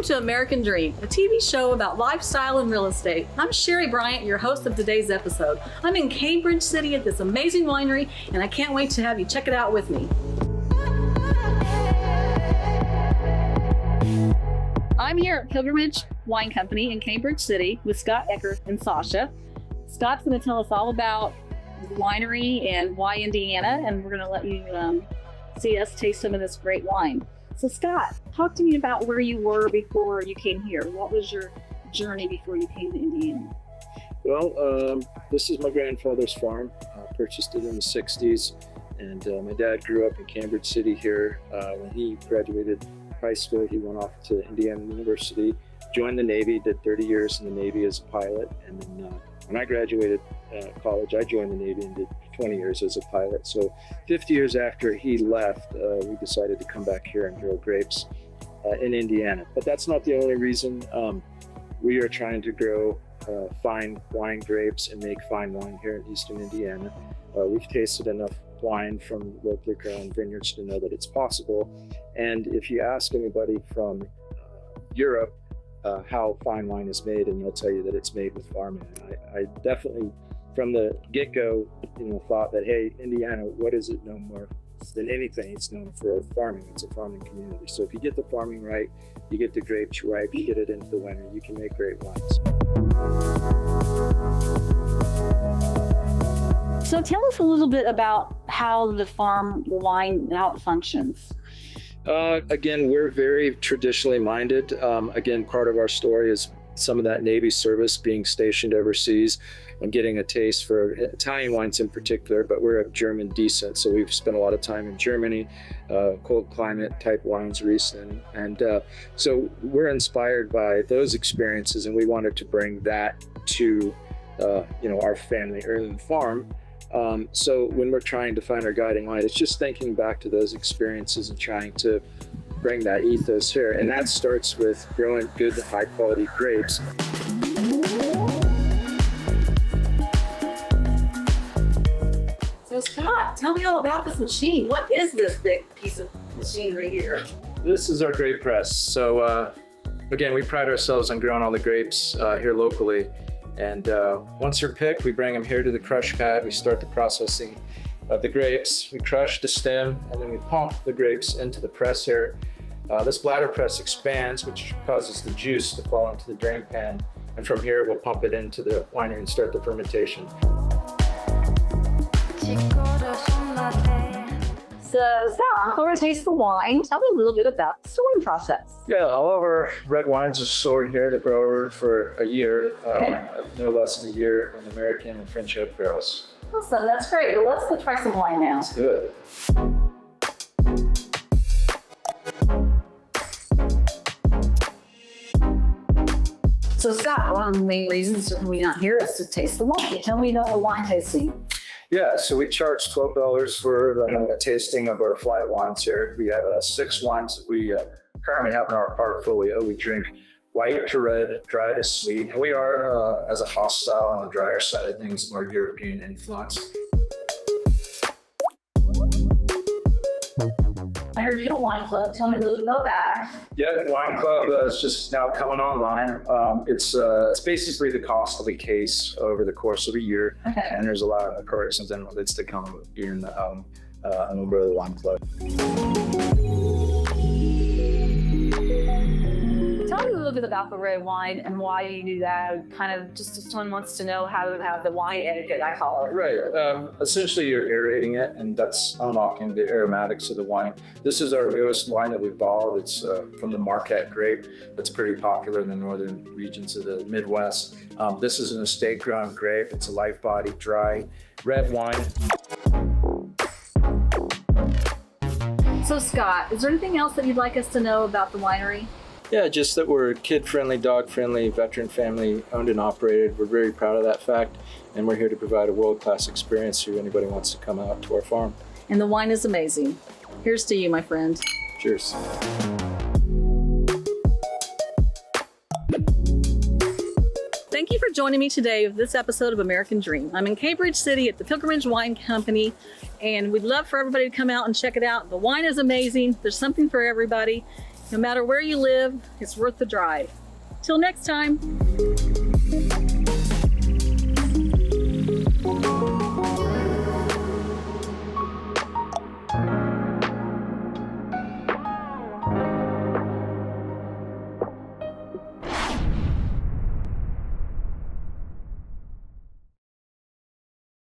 Welcome to American Dream, a TV show about lifestyle and real estate. I'm Sherry Bryant, your host of today's episode. I'm in Cambridge City at this amazing winery, and I can't wait to have you check it out with me. I'm here at Pilgrimage Wine Company in Cambridge City with Scott Eckert and Sasha. Scott's going to tell us all about the winery and why Indiana, and we're going to let you see us taste some of this great wine. So Scott, talk to me about where you were before you came here. What was your journey before you came to Indiana? Well, this is my grandfather's farm. I purchased it in the 60s, and my dad grew up in Cambridge City here. When he graduated high school, he went off to Indiana University, joined the Navy, did 30 years in the Navy as a pilot, and then when I graduated college, I joined the Navy and did 20 years as a pilot. So 50 years after he left, we decided to come back here and grow grapes in Indiana. But that's not the only reason. We are trying to grow fine wine grapes and make fine wine here in Eastern Indiana. We've tasted enough wine from locally grown vineyards to know that it's possible. And if you ask anybody from Europe how fine wine is made, and they'll tell you that it's made with farming. I definitely, from the get-go, thought that, hey, Indiana, what is it known more than anything? It's known for farming. It's a farming community. So if you get the farming right, you get the grapes ripe, you get it into the winery, you can make great wines. So tell us a little bit about how the farm wine, how it functions. Again, we're very traditionally minded. Again, part of our story is some of that Navy service, being stationed overseas and getting a taste for Italian wines in particular, but we're of German descent, so we've spent a lot of time in Germany, cold climate type wines, Riesling, and so we're inspired by those experiences, and we wanted to bring that to our family early farm. So when we're trying to find our guiding light, it's just thinking back to those experiences and trying to bring that ethos here. And that starts with growing good, high quality grapes. So Scott, tell me all about this machine. What is this big piece of machinery here? This is our grape press. So again, we pride ourselves on growing all the grapes here locally. And once they're picked, we bring them here to the crush pad. We start the processing of the grapes. We crush the stem, and then we pump the grapes into the press here. This bladder press expands, which causes the juice to fall into the drain pan. And from here, we'll pump it into the winery and start the fermentation. So Scott, we're going to taste the wine. Tell me a little bit about the storing process. Yeah, all of our red wines are stored here to grow over for a year, no less than a year, in American and French oak barrels. Awesome, that's great. Well, let's go try some wine now. Let's do it. So Scott, one of the main reasons we're not here is to taste the wine. Tell me about the wine tasting. Yeah, so we charge $12 for a tasting of our flight wines here. We have 6 wines that we currently have in our portfolio. We drink white to red, dry to sweet. And we are, as a hostile on the drier side of things, more European influence. I heard you had a wine club. Tell me a little bit about that. Yeah, the wine club is just now coming online. It's basically the cost of a case over the course of a year. Okay. And there's a lot of perks and benefits that come here in a member of the wine club. Tell me a little bit about the red wine and why you do that. Kind of just if someone wants to know how to have the wine etiquette, I call it. Right. Essentially, you're aerating it, and that's unlocking the aromatics of the wine. This is our newest wine that we bottled. It's from the Marquette grape. That's pretty popular in the northern regions of the Midwest. This is an estate-grown grape. It's a light-bodied, dry red wine. So Scott, is there anything else that you'd like us to know about the winery? Yeah, just that we're kid-friendly, dog-friendly, veteran family owned and operated. We're very proud of that fact, and we're here to provide a world-class experience to anybody who wants to come out to our farm. And the wine is amazing. Here's to you, my friend. Cheers. Thank you for joining me today with this episode of American Dream. I'm in Cambridge City at the Pilgrimage Wine Company, and we'd love for everybody to come out and check it out. The wine is amazing. There's something for everybody. No matter where you live, it's worth the drive. Till next time.